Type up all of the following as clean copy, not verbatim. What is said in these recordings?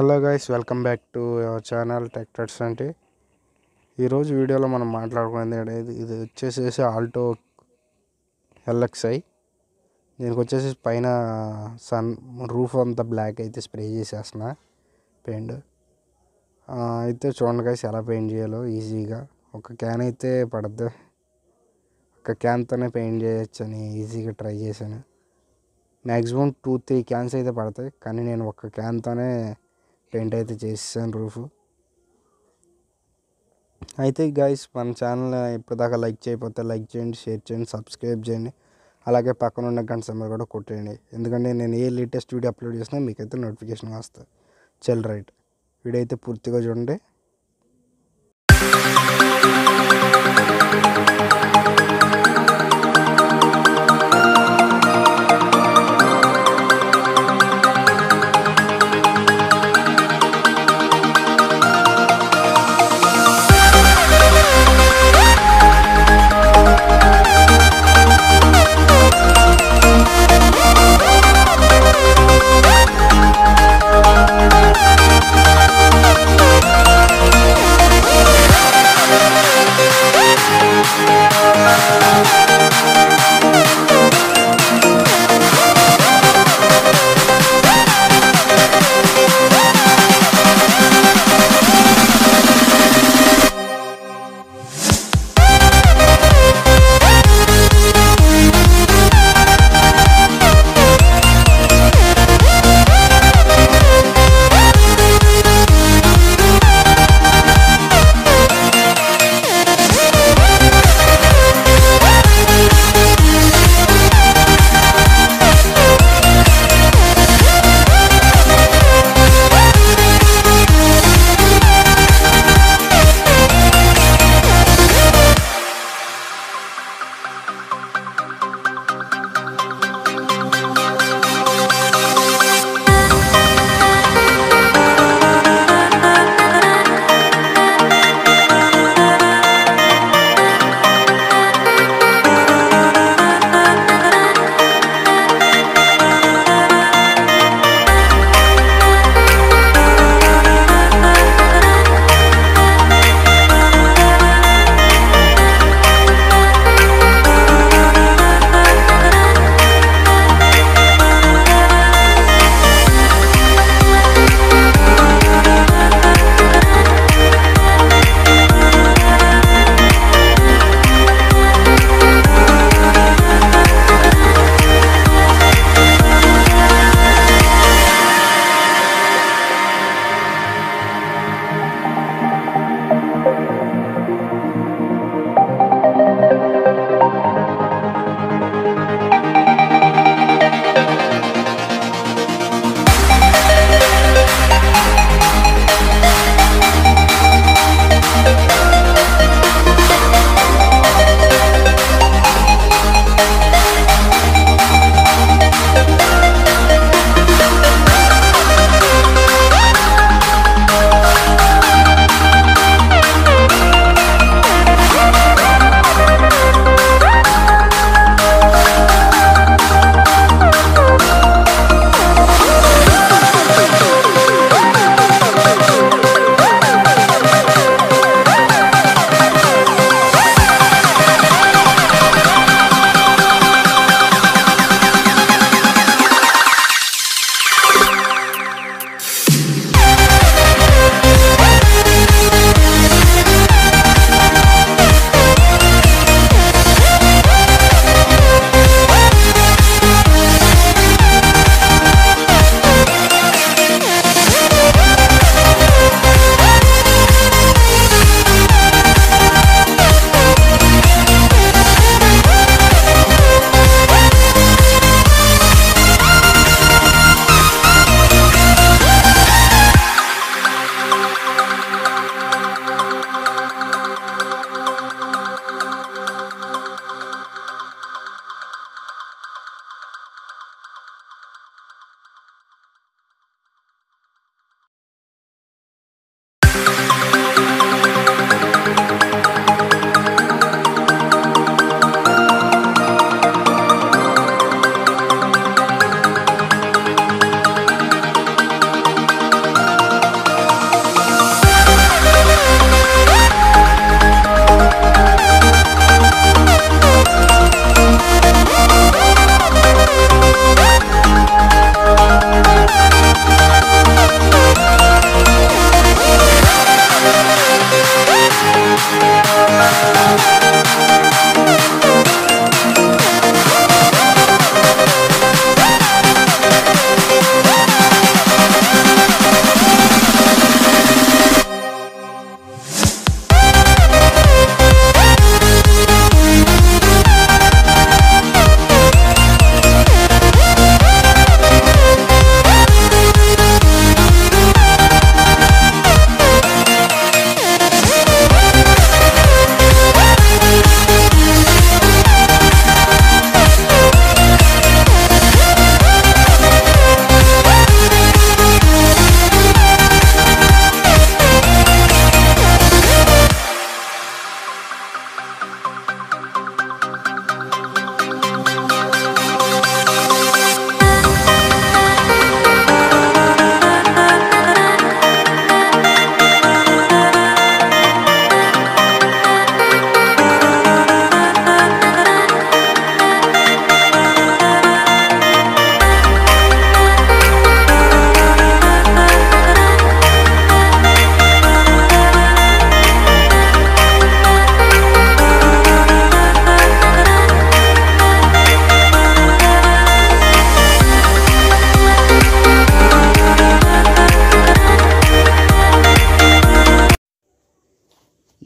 Hello guys, welcome back to our channel TUTS అంటే ఈరోజు వీడియోలో మనం మాట్లాడుకునేది ఇది వచ్చేసేసి ఆల్టో LXi. దీనికి వచ్చేసి పైన సన్ రూఫ్ అంతా బ్లాక్ అయితే స్ప్రే చేసేస్తున్నా పెయింట్. అయితే చూడండి గైస్ ఎలా పెయింట్ చేయాలో ఈజీగా. ఒక క్యాన్ అయితే పడద్దు, ఒక క్యాన్తోనే పెయింట్ చేయొచ్చని ఈజీగా ట్రై చేశాను. మ్యాక్సిమం 2-3 క్యాన్స్ అయితే పడతాయి, కానీ నేను ఒక క్యాన్తోనే పెయింట్ అయితే చేసేసాను రూఫ్. అయితే గైస్, మన ఛానల్ ఇప్పటిదాకా లైక్ చేయకపోతే లైక్ చేయండి, షేర్ చేయండి, సబ్స్క్రైబ్ చేయండి. అలాగే పక్కన ఉన్న గంట సింబల్ కూడా కొట్టేయండి, ఎందుకంటే నేను ఏ లేటెస్ట్ వీడియో అప్లోడ్ చేసినా మీకైతే నోటిఫికేషన్ వస్తుంది. చల్ రైట్, వీడియో అయితే పూర్తిగా చూడండి.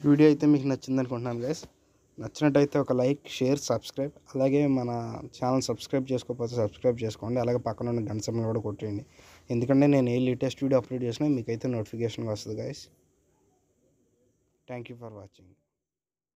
వీడియో అయితే మీకు నచ్చింది అనుకుంటున్నాను గైస్. నచ్చినట్టయితే ఒక లైక్, షేర్, సబ్స్క్రైబ్, అలాగే మన ఛానల్ సబ్స్క్రైబ్ చేసుకోకపోతే సబ్స్క్రైబ్ చేసుకోండి. అలాగే పక్కన ఉన్న గంట సింబల్ కూడా కొట్టేయండి, ఎందుకంటే నేను ఏ లేటెస్ట్ వీడియో అప్లోడ్ చేసినా మీకైతే నోటిఫికేషన్ వస్తుంది guys. Thank you for watching.